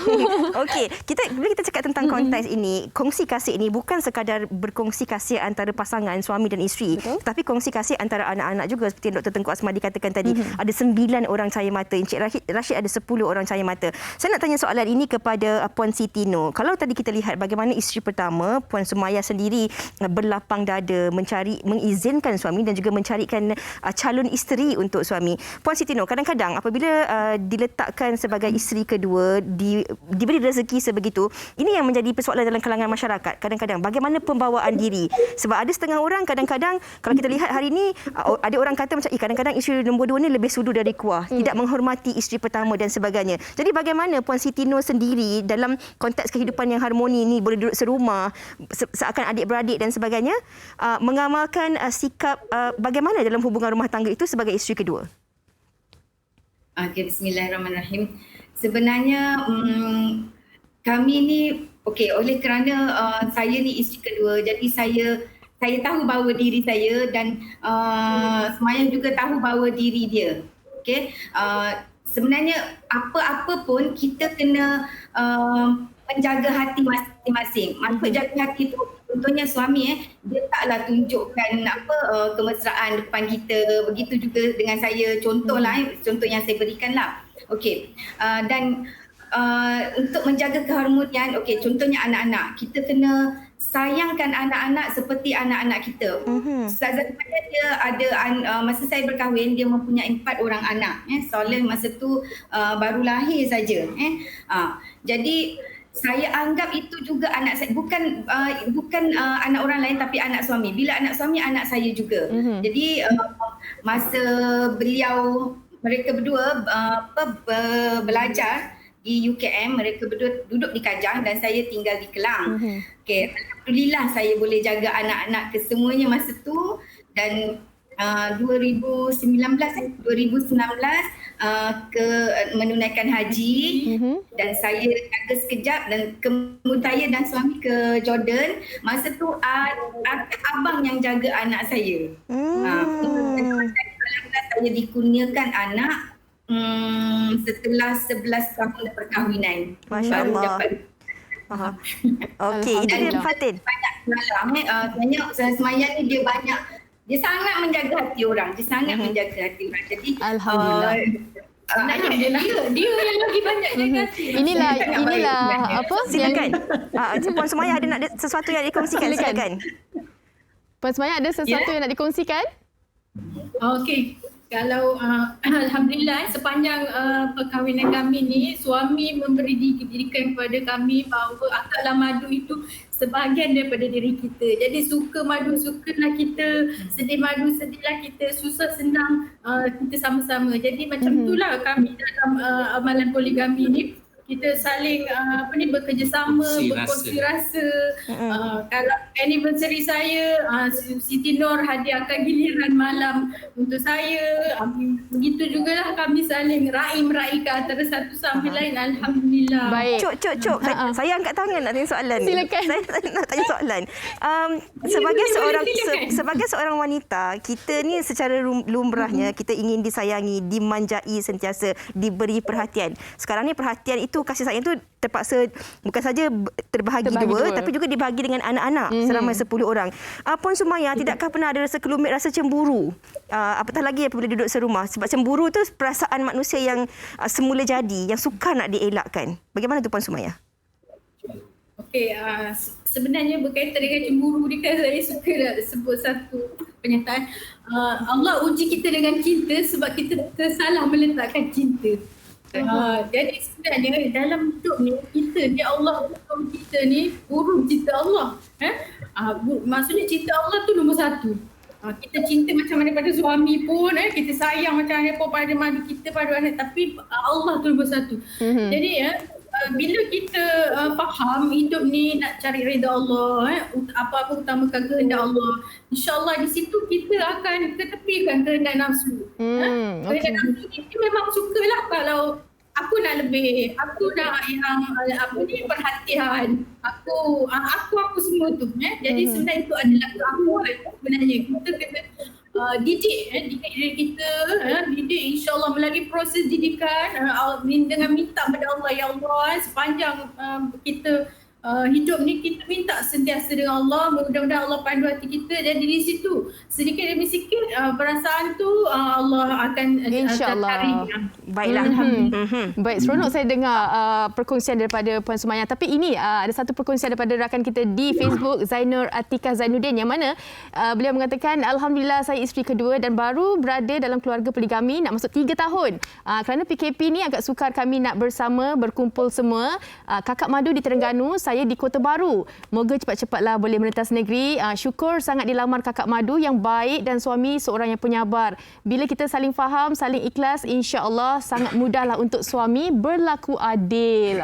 Okey, bila kita cakap tentang konteks ini, kongsi kasih ini bukan sekadar berkongsi kasih antara pasangan suami dan isteri, tetapi kongsi kasih antara anak-anak juga seperti yang Dr. Tengku Asmadi katakan tadi. Ada 9 orang cahaya mata, Encik Rashid ada 10 orang cahaya mata. Saya nak tanya soalan ini kepada Puan Siti Nur. Kalau tadi kita lihat bagaimana isteri pertama, Puan Sumayah sendiri berlapang dada mengizinkan suami dan juga mencarikan calon isteri untuk suami. Puan Siti Nur, kadang-kadang apabila diletakkan sebagai isteri kedua, diberi rezeki sebegitu, ini yang menjadi persoalan dalam kalangan masyarakat. Kadang-kadang bagaimana pembawaan diri. Sebab ada setengah orang kadang-kadang kalau kita lihat hari ini ada orang kata macam kadang-kadang isteri nombor 2 ni lebih sudu dari kuah, tidak menghormati isteri pertama dan sebagainya. Jadi bagaimana Puan Siti Nur sendiri dalam konteks kehidupan yang harmoni ni, boleh duduk serumah seakan adik-beradik dan sebagainya, mengamalkan sikap bagaimana dalam hubungan rumah tangga itu sebagai isteri kedua? Okay, bismillahirrahmanirrahim. Sebenarnya kami ni oleh kerana saya ni isteri kedua, jadi saya tahu bahawa diri saya dan Sumayah juga tahu bahawa diri dia. Okey, sebenarnya apa-apa pun kita kena menjaga hati masing-masing. Maksud jaga hati tu, contohnya suami dia taklah tunjukkan kemesraan depan kita. Begitu juga dengan saya, contoh yang saya berikanlah. Okey. Dan untuk menjaga keharmonian, contohnya anak-anak, kita kena sayangkan anak-anak seperti anak-anak kita. Ustazah saya dia ada masa saya berkahwin, dia mempunyai 4 orang anak. Soleh masa tu baru lahir saja. Jadi saya anggap itu juga anak saya, bukan anak orang lain tapi anak suami. Bila anak suami, anak saya juga. Jadi masa mereka berdua belajar di UKM, mereka berdua duduk di Kajang dan saya tinggal di Kelang. Alhamdulillah saya boleh jaga anak-anak kesemuanya masa tu. Dan 2019 menunaikan haji dan saya jaga sekejap dan kemudian saya dan suami ke Jordan. Masa tu abang yang jaga anak saya. Saya dikurniakan anak setelah 11 tahun perkahwinan. Masya Allah. Okey, itu dia Fatin. Banyak malam. Sumayah ni dia sangat menjaga hati orang. Dia sangat menjaga hati orang. Jadi Alhamdulillah. Dia yang lagi banyak jaga hati. Inilah apa? Silakan. Puan Sumayah ada nak sesuatu yang dikongsikan? Silakan. Puan Sumayah ada sesuatu yang nak dikongsikan? Okey. Kalau alhamdulillah sepanjang perkahwinan kami ni, suami memberi didikan kepada kami bahawa akaklah madu itu sebahagian daripada diri kita. Jadi suka madu, sukalah kita, sedih madu, sedihlah kita, susah senang kita sama-sama. Jadi macam itulah kami dalam amalan poligami ni. Kita saling bekerjasama, berkongsi rasa. Kalau anniversary saya, Siti Nur hadiahkan giliran malam untuk saya. Begitu jugalah kami saling meraihkan antara satu sama lain. Alhamdulillah. Baik. Cuk. Saya angkat tangan nak tanya soalan ni. Silakan. Saya nak tanya soalan. Sebagai seorang wanita, kita ni secara lumrahnya kita ingin disayangi, dimanjai sentiasa, diberi perhatian. Sekarang ni perhatian itu, kasih sayang itu terpaksa bukan saja terbahagi dua, tapi juga dibahagi dengan anak-anak seramai 10 orang. Puan Sumayah, tidakkah pernah ada rasa kelumit, rasa cemburu? Apatah lagi apabila duduk serumah. Sebab cemburu tu perasaan manusia yang semula jadi, yang sukar nak dielakkan. Bagaimana tu Puan Sumayah? Okey, sebenarnya berkaitan dengan cemburu ni kan, saya suka nak sebut satu pernyataan. Allah uji kita dengan cinta sebab kita tersalah meletakkan cinta. Jadi sebenarnya dalam hidup ni kita ni Allah hukum kita ni burung cipta Allah. Maksudnya cipta Allah tu nombor satu. Kita cinta macam mana pada suami pun, kita sayang macam mana pun pada madu kita, pada anak, tapi Allah tu nombor satu. Jadi bila kita faham hidup ni nak cari redha Allah, apa-apa utamakan kehendak Allah, insyaAllah di situ kita akan ketepikan kehendak nafsu. Kehendak nafsu itu memang sukalah kalau aku nak lebih, aku nak yang perhatian, aku semua tu. Jadi sebenarnya itu adalah keakuan sebenarnya. Kita kena didik diri kita, didik insyaAllah melalui proses didikan dengan minta kepada Allah, ya Allah sepanjang kita hidup ni kita minta sentiasa dengan Allah, mudah-mudahan Allah pandu hati kita. Jadi di situ sedikit demi sedikit perasaan tu Allah akan InsyaAllah. Baiklah. Baik, seronok saya dengar perkongsian daripada Puan Sumayya. Tapi ini ada satu perkongsian daripada rakan kita di Facebook, Zainur Atika Zainuddin, yang mana beliau mengatakan, Alhamdulillah saya isteri kedua dan baru berada dalam keluarga poligami nak masuk 3 tahun. Kerana PKP ni agak sukar kami nak bersama, berkumpul semua. Kakak Madu di Terengganu, saya di Kota Baru. Moga cepat-cepatlah boleh merentas negeri. Syukur sangat dilamar kakak Madu yang baik dan suami seorang yang penyabar. Bila kita saling faham, saling ikhlas, insya-Allah sangat mudahlah untuk suami berlaku adil.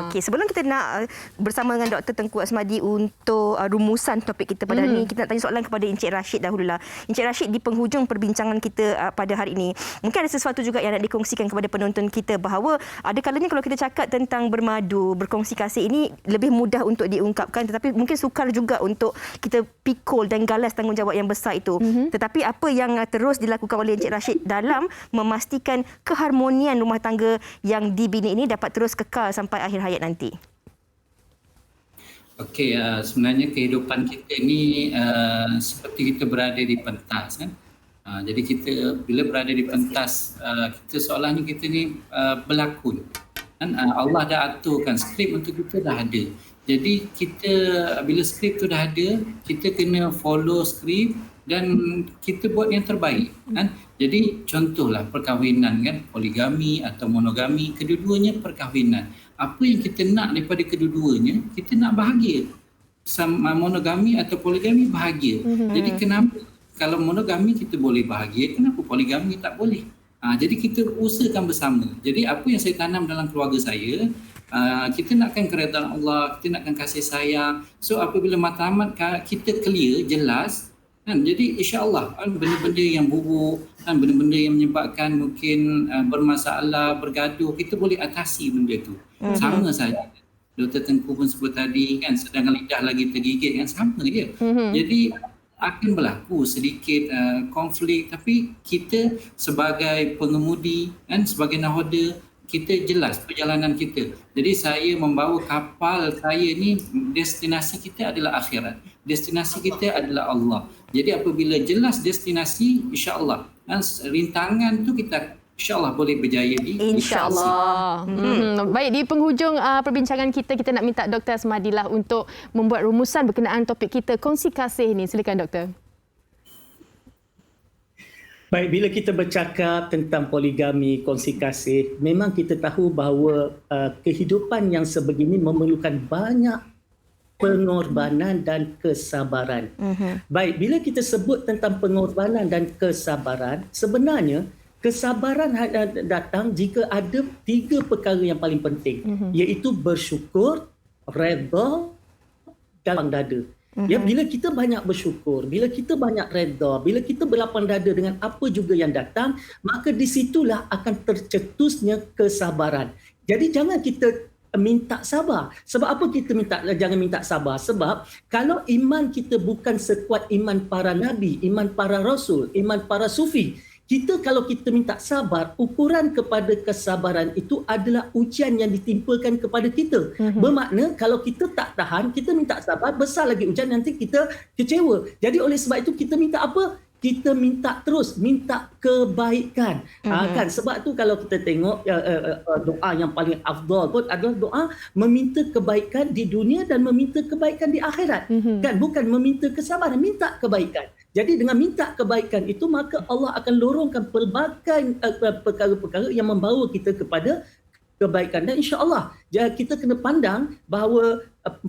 Okey, sebelum kita nak bersama dengan Dr. Tengku Asmadi untuk rumusan topik kita pada hari ini, kita nak tanya soalan kepada Encik Rashid dahululah. Encik Rashid, di penghujung perbincangan kita pada hari ini, mungkin ada sesuatu juga yang nak dikongsikan kepada penonton kita, bahawa ada kalanya kalau kita cakap tentang bermadu, berkongsi kasih ini lebih mudah untuk diungkapkan, tetapi mungkin sukar juga untuk kita pikul dan galas tanggungjawab yang besar itu. Tetapi apa yang terus dilakukan oleh Encik Rashid dalam memastikan keharmonian rumah tangga yang dibina ini dapat terus kekal sampai akhir hayat nanti? Okey, sebenarnya kehidupan kita ni seperti kita berada di pentas, kan? Jadi kita bila berada di pentas, kita seolahnya kita ni berlakon. Allah dah aturkan skrip untuk kita, dah ada. Jadi kita bila skrip tu dah ada, kita kena follow skrip dan kita buat yang terbaik, kan? Jadi contohlah perkahwinan, kan, poligami atau monogami, kedua-duanya perkahwinan. Apa yang kita nak daripada kedua-duanya, kita nak bahagia. Sama monogami atau poligami bahagia. Jadi kenapa kalau monogami kita boleh bahagia, kenapa poligami tak boleh? Jadi kita usahakan bersama. Jadi apa yang saya tanam dalam keluarga saya, kita nakkan keredaan Allah, kita nakkan kasih sayang. So apabila matlamat kita clear, jelas, kan, jadi insya-Allah benda-benda yang buruk, kan, benda-benda yang menyebabkan mungkin bermasalah, bergaduh, kita boleh atasi benda tu. Sama saja. Dr. Tengku pun sebut tadi, kan, sedangkan lidah lagi tergigit, kan, sama je. Jadi akan berlaku sedikit konflik, tapi kita sebagai pengemudi, kan, sebagai nahoda, kita jelas perjalanan kita. Jadi saya membawa kapal saya ni, destinasi kita adalah akhirat. Destinasi kita adalah Allah. Jadi apabila jelas destinasi, insya-Allah, kan, rintangan tu kita insya-Allah boleh berjaya di insya-Allah. Baik, di penghujung perbincangan kita nak minta Dr. Asmadi lah untuk membuat rumusan berkenaan topik kita, kongsi kasih ni. Silakan Doktor. Baik, bila kita bercakap tentang poligami, kongsi kasih, memang kita tahu bahawa kehidupan yang sebegini memerlukan banyak pengorbanan dan kesabaran. Baik, bila kita sebut tentang pengorbanan dan kesabaran, sebenarnya kesabaran datang jika ada 3 perkara yang paling penting, iaitu bersyukur, redha dan lapang dada. Ya, bila kita banyak bersyukur, bila kita banyak redha, bila kita berlapang dada dengan apa juga yang datang, maka di situlah akan tercetusnya kesabaran. Jadi jangan kita minta sabar. Sebab apa kita jangan minta sabar? Sebab kalau iman kita bukan sekuat iman para nabi, iman para rasul, iman para sufi, kalau kita minta sabar, ukuran kepada kesabaran itu adalah ujian yang ditimpakan kepada kita. Bermakna kalau kita tak tahan, kita minta sabar, besar lagi ujian, nanti kita kecewa. Jadi oleh sebab itu kita minta apa? Kita minta terus, minta kebaikan. Kan? Sebab tu kalau kita tengok doa yang paling afdal pun adalah doa meminta kebaikan di dunia dan meminta kebaikan di akhirat. Kan? Bukan meminta kesabaran, minta kebaikan. Jadi dengan minta kebaikan itu, maka Allah akan lorongkan pelbagai perkara-perkara yang membawa kita kepada kebaikan. Dan insya-Allah kita kena pandang bahawa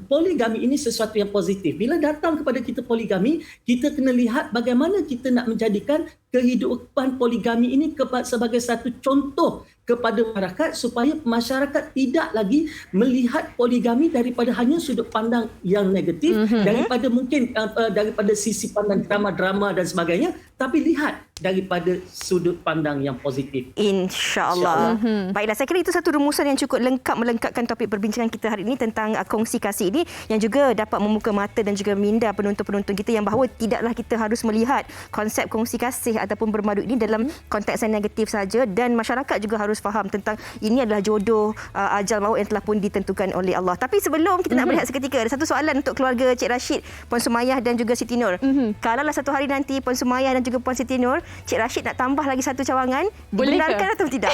poligami ini sesuatu yang positif. Bila datang kepada kita poligami, kita kena lihat bagaimana kita nak menjadikan kehidupan poligami ini sebagai satu contoh kepada masyarakat, supaya masyarakat tidak lagi melihat poligami daripada hanya sudut pandang yang negatif, daripada mungkin daripada sisi pandang drama-drama dan sebagainya, tapi lihat daripada sudut pandang yang positif. InsyaAllah. Baiklah, saya kira itu satu rumusan yang cukup lengkap melengkapkan topik perbincangan kita hari ini tentang kongsi kasih ini, yang juga dapat membuka mata dan juga minda penonton-penonton kita yang bahawa tidaklah kita harus melihat konsep kongsi kasih ataupun bermadu ini dalam konteks yang negatif saja, dan masyarakat juga harus faham tentang ini adalah jodoh ajal maut yang telah pun ditentukan oleh Allah. Tapi sebelum kita nak berehat seketika, ada satu soalan untuk keluarga Cik Rashid, Puan Sumayah dan juga Siti Nur. Kalaulah satu hari nanti Puan Sumayah dan juga Puan Siti Nur, Cik Rashid nak tambah lagi satu cawangan, dibenarkan atau tidak?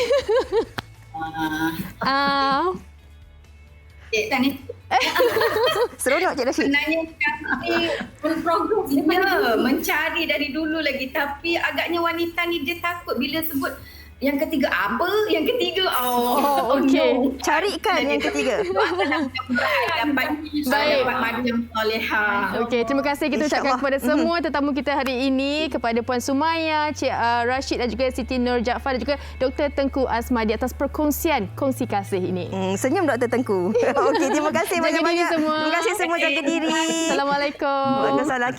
Cik Tan, seronok Cik Rashid. sebenarnya kami progresnya mencari dari dulu lagi, tapi agaknya wanita ni dia takut bila sebut yang ketiga apa? Yang ketiga okey. Carikan yang ketiga. Dapat macam soleha. Okey, terima kasih kita ucapkan kepada semua tetamu kita hari ini, kepada Puan Sumayah, Cik Rashid dan juga Siti Nur Jaafar dan juga Dr. Tengku Asmadi atas perkongsian kongsi kasih ini. Senyum Dr. Tengku. Okey, terima kasih banyak-banyak. Terima kasih semua, jaga diri. Assalamualaikum. Waalaikumsalam.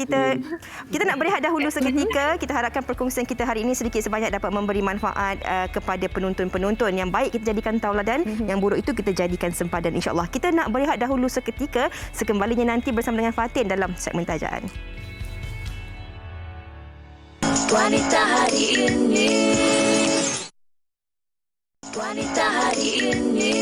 Kita nak berehat dahulu seketika. Kita harapkan perkongsian kita hari ini sedikit sebanyak dapat memberi manfaat kepada penonton-penonton. Yang baik kita jadikan tauladan, yang buruk itu kita jadikan sempadan, insya-Allah. Kita nak berehat dahulu seketika. Sekembalinya nanti bersama dengan Fatin dalam segmen Tajaan. Wanita hari ini, wanita hari ini.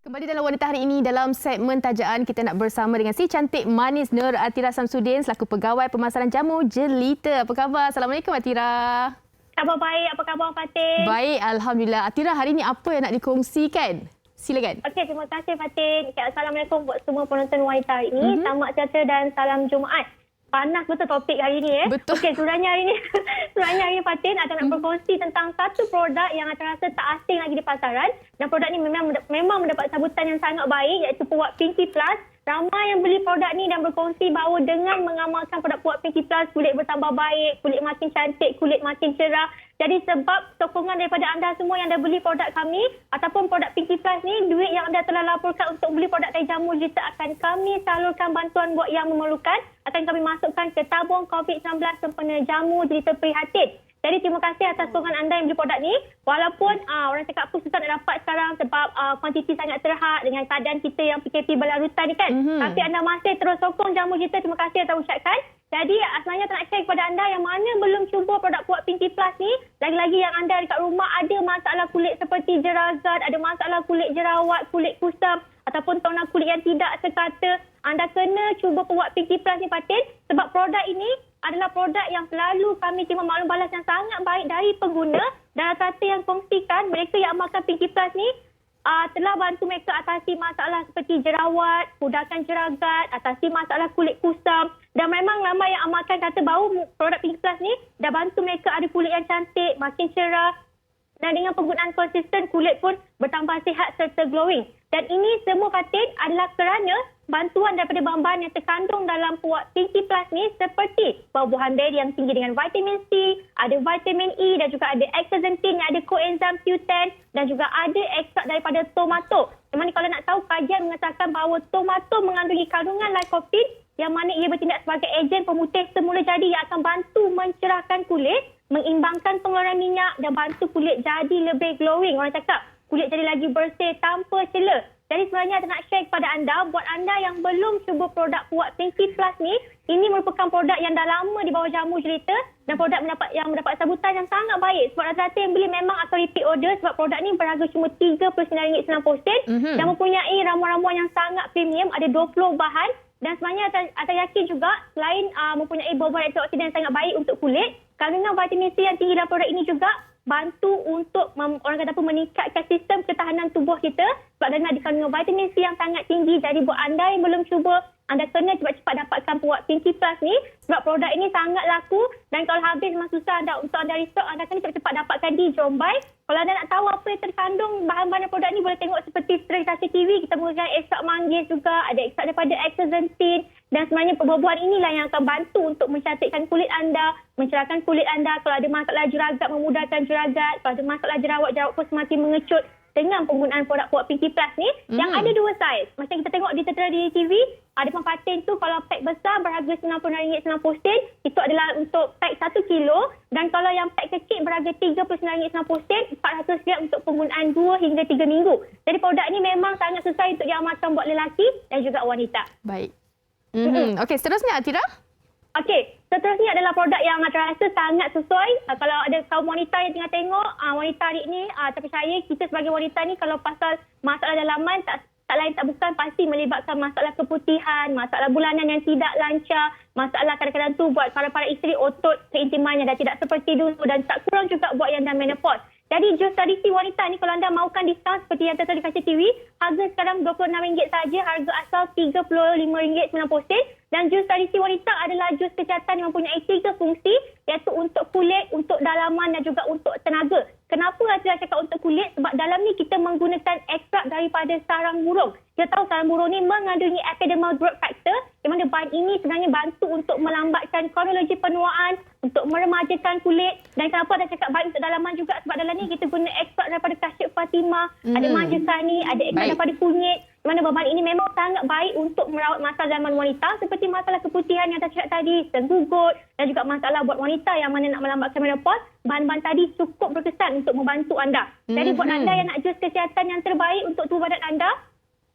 Kembali dalam Wanita Hari ini, dalam segmen Tajaan kita nak bersama dengan si cantik manis Nur Atira Samsudin selaku Pegawai Pemasaran Jamu Jelita. Apa khabar? Assalamualaikum Atira. Khabar baik, apa khabar Fatin? Baik, Alhamdulillah. Atira, hari ini apa yang nak dikongsikan? Silakan. Okey, terima kasih Fatin. Assalamualaikum buat semua penonton Wanita hari ini. Selamat sejahtera dan salam Jumaat. Panas betul topik hari ini. Betul. Okey, sebenarnya hari ini Fatin akan nak berkongsi tentang satu produk yang akan rasa tak asing lagi di pasaran. Dan produk ini memang mendapat sambutan yang sangat baik, iaitu Puak Pinky Plus. Ramai yang beli produk ni dan berkongsi bahawa dengan mengamalkan produk Puak Pinky Plus, kulit bertambah baik, kulit makin cantik, kulit makin cerah. Jadi sebab sokongan daripada anda semua yang dah beli produk kami ataupun produk Pinky Plus ni, duit yang anda telah laporkan untuk beli produk dari Jamu Jelita akan kami salurkan bantuan buat yang memerlukan. Akan kami masukkan ke tabung COVID-19 sempena Jamu Jelita Prihatin. Jadi terima kasih atas sokongan anda yang beli produk ni. Walaupun orang cakap apa susah nak dapat sekarang sebab kuantiti sangat terhad dengan keadaan kita yang PKP berlarutan ni kan. Tapi anda masih terus sokong Jamu Jelita. Terima kasih atas ucapkan. Jadi sebenarnya saya nak share kepada anda yang mana belum cuba produk Puak Pinky Plus ni. Lagi-lagi yang anda dekat rumah ada masalah kulit seperti jerawat, ada masalah kulit jerawat, kulit kusam ataupun tona kulit yang tidak sekata. Anda kena cuba Puak Pinky Plus ni Fatin. Sebab produk ini adalah produk yang selalu kami terima maklum balas yang sangat baik dari pengguna, dan rata-rata yang kongsikan mereka yang amalkan Pinky Plus ni telah bantu mereka atasi masalah seperti jerawat, pudahkan jeragat, atasi masalah kulit kusam, dan memang ramai yang amalkan kata bahawa produk Pinky Plus ni dah bantu mereka ada kulit yang cantik, makin cerah, dan dengan penggunaan konsisten kulit pun bertambah sihat serta glowing. Dan ini semua Fatin adalah kerana bantuan daripada bahan-bahan yang terkandung dalam Puak Pinky Plus ni seperti buah-buahan beri yang tinggi dengan vitamin C, ada vitamin E dan juga ada astaxanthin yang ada coenzim Q10 dan juga ada ekstrak daripada tomato. Yang mana kalau nak tahu, kajian mengatakan bahawa tomato mengandungi kandungan lycopene yang mana ia bertindak sebagai ejen pemutih semula jadi yang akan bantu mencerahkan kulit, mengimbangkan pengeluaran minyak dan bantu kulit jadi lebih glowing. Orang cakap kulit jadi lagi bersih tanpa celah. Jadi sebenarnya saya nak share kepada anda, buat anda yang belum cuba produk Puak Pinky Plus ni, ini merupakan produk yang dah lama di bawah Jamu Jelita dan produk yang mendapat sambutan yang sangat baik. Sebab rata-rata yang beli memang akan repeat order sebab produk ni berharga cuma RM39.90 dan mempunyai ramuan-ramuan yang sangat premium, ada 20 bahan. Dan sebenarnya saya yakin juga selain mempunyai bau-bau antioksidan yang sangat baik untuk kulit, kandungan vitamin C yang tinggi dalam produk ini juga bantu untuk orang kata apa, meningkatkan sistem ketahanan tubuh kita sebab dengan dikandungan vitamin C yang sangat tinggi. Jadi buat anda yang belum cuba, anda kena cepat-cepat dapatkan Puak Pinky Plus ni sebab produk ini sangat laku dan kalau habis memang susah untuk anda restock, anda kena cepat-cepat dapatkan di Jombai. Kalau anda nak tahu apa yang terkandung bahan-bahan produk ni boleh tengok seperti stasiun TV, kita menggunakan ekstrak manggis juga, ada ekstrak daripada astaxanthin dan sebenarnya buah-buahan inilah yang akan bantu untuk mencantikkan kulit anda, mencerahkan kulit anda. Kalau ada masalah jeragat, memudahkan jeragat. Kalau ada masalah jerawat pun semakin mengecut. Dengan penggunaan produk Puak Pinky Plus ni yang ada 2 saiz. Macam kita tengok di tertera di TV, ada paten tu kalau pack besar berharga RM90.90, itu adalah untuk pack 1 kilo dan kalau yang pack kecil berharga RM39.90, RM400 untuk penggunaan 2 hingga 3 minggu. Jadi produk ni memang sangat sesuai untuk diamalkan buat lelaki dan juga wanita. Baik. Okey, seterusnya Atira. Okey, seterusnya adalah produk yang saya rasa sangat sesuai. Kalau ada kaum wanita yang tengah tengok, wanita hari ini, terpercaya kita sebagai wanita ni kalau pasal masalah dalaman, tak lain tak bukan pasti melibatkan masalah keputihan, masalah bulanan yang tidak lancar, masalah kadang-kadang tu buat para isteri otot keintimannya dah tidak seperti dulu dan tak kurang juga buat yang dah menopause. Jadi jus tradisi wanita ni kalau anda mahukan diskaun seperti yang tertera di kaca TV, harga sekarang RM26 saja, harga asal RM35.90 dan jus tradisi wanita adalah jus kesihatan yang mempunyai 3 fungsi iaitu untuk kulit, untuk dalaman dan juga untuk tenaga. Kenapa saya cakap untuk kulit? Sebab dalam ni kita menggunakan ekstrak daripada sarang burung. Kita tahu sarang burung ni mengandungi epidermal growth factor di mana bahan ini sebenarnya bantu untuk melambatkan kronologi penuaan, untuk meremajakan kulit dan kenapa ada cakap baik untuk dalaman juga sebab dalam ni kita guna ekstrak daripada Kasyif Fatimah, ada manjusani, ada ekstrak daripada kunyit di mana bahan ini memang sangat baik untuk merawat masalah dalaman wanita seperti masalah keputihan yang saya cakap tadi, senggugut dan juga masalah buat wanita yang mana nak melambatkan menopause. Bahan-bahan tadi cukup berkesan untuk membantu anda. Jadi buat anda yang nak jus kesihatan yang terbaik untuk tubuh badan anda,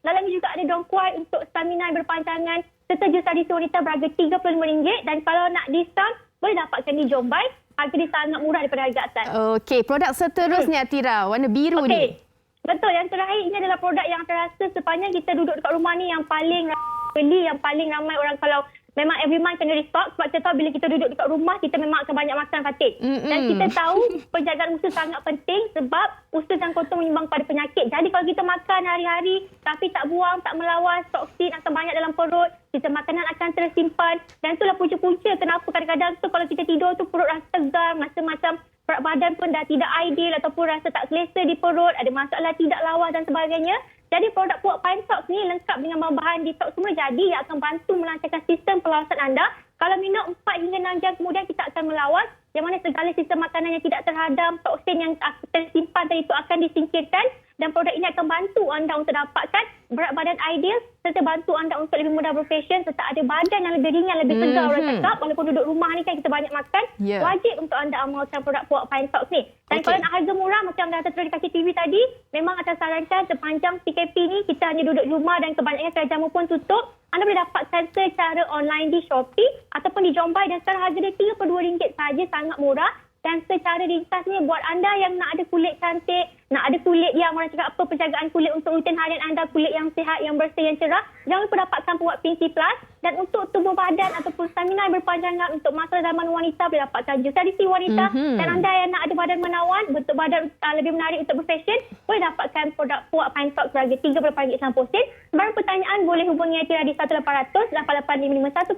dalam ini juga ada dongkuai untuk stamina yang berpanjangan serta jus tradisi wanita berharga RM35 dan kalau nak diskaun boleh dapatkan di Jombai. Harga dia sangat murah daripada harga atas. Okey, produk seterusnya Atira, warna biru ni. Betul, yang terakhir ini adalah produk yang terasa sepanjang kita duduk dekat rumah ni yang paling beli, yang paling ramai orang kalau memang every month kena restock sebab kita tahu bila kita duduk dekat rumah kita memang akan banyak makan Fatin. Dan kita tahu penjagaan usus sangat penting sebab usus dan kotor menyumbang pada penyakit. Jadi kalau kita makan hari-hari tapi tak buang, tak melawas, toksin akan banyak dalam perut, kita makanan akan tersimpan dan itulah punca-punca kenapa kadang-kadang tu kalau kita tidur tu perut rasa tegang, rasa macam berat badan pun dah tidak ideal ataupun rasa tak selesa di perut, ada masalah tidak lawas dan sebagainya. Jadi produk Puak Pinetox ni lengkap dengan bahan-bahan detox semua jadi yang akan bantu melancarkan sistem perlawasan anda. Kalau minum 4 hingga 6 jam kemudian kita akan melawas yang mana segala sistem makanan yang tidak terhadam, toksin yang tersimpan tadi itu akan disingkirkan dan produk ini akan bantu anda untuk dapatkan berat badan ideal serta bantu anda untuk lebih mudah berfashion serta ada badan yang lebih ringan, lebih segar orang cakap. Walaupun duduk rumah ni kan kita banyak makan, wajib untuk anda amalkan produk Puak Pinetox ni. Dan kalau nak harga murah macam dah tertera di kaca TV tadi, memang akan sarankan sepanjang PKP ni kita hanya duduk rumah dan kebanyakan kedai jamu pun tutup. Anda boleh dapatkan secara online di Shopee ataupun di Jombai dan sekarang harga dia RM32 saja, sangat murah. Dan secara ringkas ni buat anda yang nak ada kulit cantik, nak ada kulit yang orang cakap apa penjagaan kulit untuk rutin harian anda, kulit yang sihat, yang bersih, yang cerah, jangan lupa dapatkan Puak Pinky Plus. Dan untuk tubuh badan ataupun stamina yang berpanjangan untuk masalah dalaman wanita boleh dapatkan jus tradisi wanita. Dan anda yang nak ada badan menawan, bentuk badan lebih menarik untuk berfashion, boleh dapatkan produk Puak Pinetox berharga RM35.90. Sembarang pertanyaan boleh hubungi Atira di 1800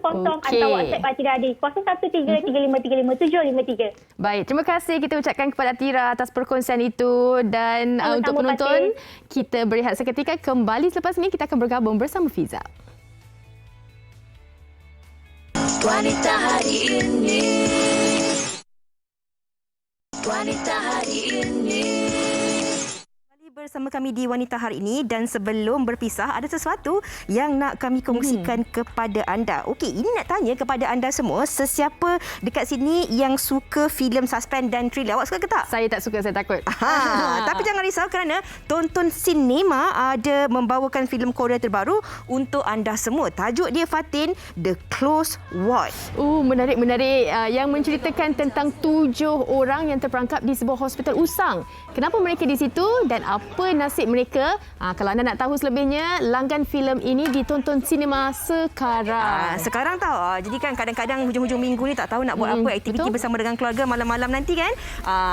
885510 atau WhatsApp Atira di 0133535753. Baik, terima kasih kita ucapkan kepada Atira atas perkongsian itu dan untuk penonton kita berehat seketika, kembali selepas ini kita akan bergabung bersama Fiza. Wanita hari ini, wanita hari ini. Bersama kami di Wanita Hari ini dan sebelum berpisah ada sesuatu yang nak kami kongsikan kepada anda. Okey, ini nak tanya kepada anda semua, sesiapa dekat sini yang suka filem suspense dan thriller? Awak suka ke tak? Saya tak suka, saya takut. Tapi jangan risau kerana Tonton Cinema ada membawakan filem Korea terbaru untuk anda semua. Tajuk dia Fatin, The Close Watch. Menarik-menarik yang menceritakan tentang 7 orang yang terperangkap di sebuah hospital usang. Kenapa mereka di situ dan apa apa nasib mereka? Kalau anda nak tahu selebihnya, langgan filem ini ditonton sinema sekarang. Sekarang tahu. Jadi kan kadang-kadang hujung-hujung minggu ni tak tahu nak buat apa aktiviti bersama dengan keluarga malam-malam nanti kan.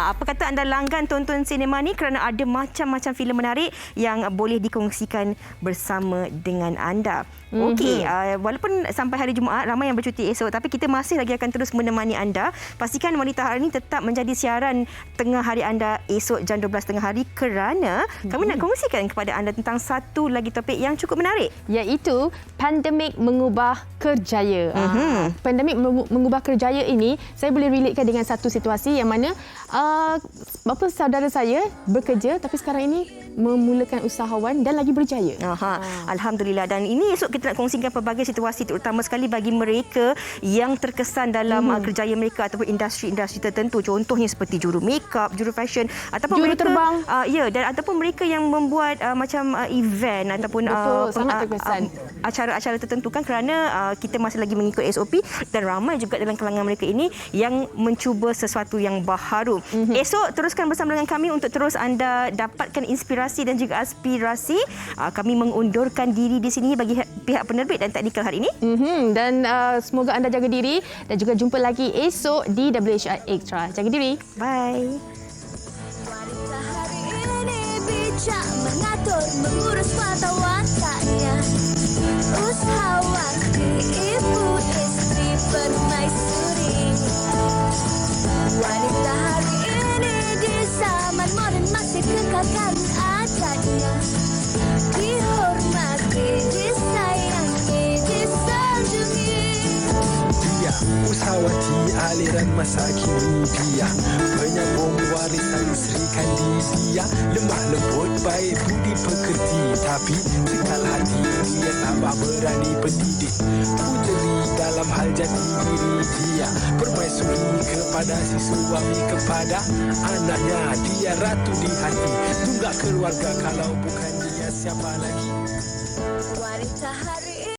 Apa kata anda langgan tonton sinema ni kerana ada macam-macam filem menarik yang boleh dikongsikan bersama dengan anda. Okey, walaupun sampai hari Jumaat ramai yang bercuti esok, tapi kita masih lagi akan terus menemani anda. Pastikan Wanita Hari ini tetap menjadi siaran tengah hari anda esok jam 12 tengah hari kerana kami nak kongsikan kepada anda tentang satu lagi topik yang cukup menarik, iaitu pandemik mengubah kerjaya. Pandemik mengubah kerjaya ini saya boleh relatekan dengan satu situasi yang mana bapa saudara saya bekerja tapi sekarang ini memulakan usahawan dan lagi berjaya. Alhamdulillah. Dan ini esok kita nak kongsikan pelbagai situasi terutama sekali bagi mereka yang terkesan dalam kerjaya mereka ataupun industri-industri tertentu. Contohnya seperti juru makeup, juru fashion ataupun juru mereka terbang. Dan ataupun mereka yang membuat macam event ataupun acara-acara tertentu kan kerana kita masih lagi mengikut SOP dan ramai juga dalam kalangan mereka ini yang mencuba sesuatu yang baharu. Esok teruskan bersama dengan kami untuk terus anda dapatkan inspirasi dan juga aspirasi. Kami mengundurkan diri di sini bagi pihak penerbit dan teknikal hari ini. Dan semoga anda jaga diri dan juga jumpa lagi esok di WHR Extra. Jaga diri. Bye. Wanita hari ini bijak mengatur, mengurus mata wataknya. Usahawan, ibu, istri, permaisuri. Wanita hari ini di zaman modern masih kekalkan adatnya. Dihormati, disayangi, disanjungi. Dia usahawati aliran masa kini, dia penyambung warisan Sri Kandidia. Lemah lembut baik budi pekerti, tapi sekal hati dia tambah berani pendidik. Puteri dalam hal jati diri dia, permaisuri kepada si suami, kepada anaknya. Dia ratu di hati, tunggak keluarga, kalau bukan dia siapa lagi. Wanita hari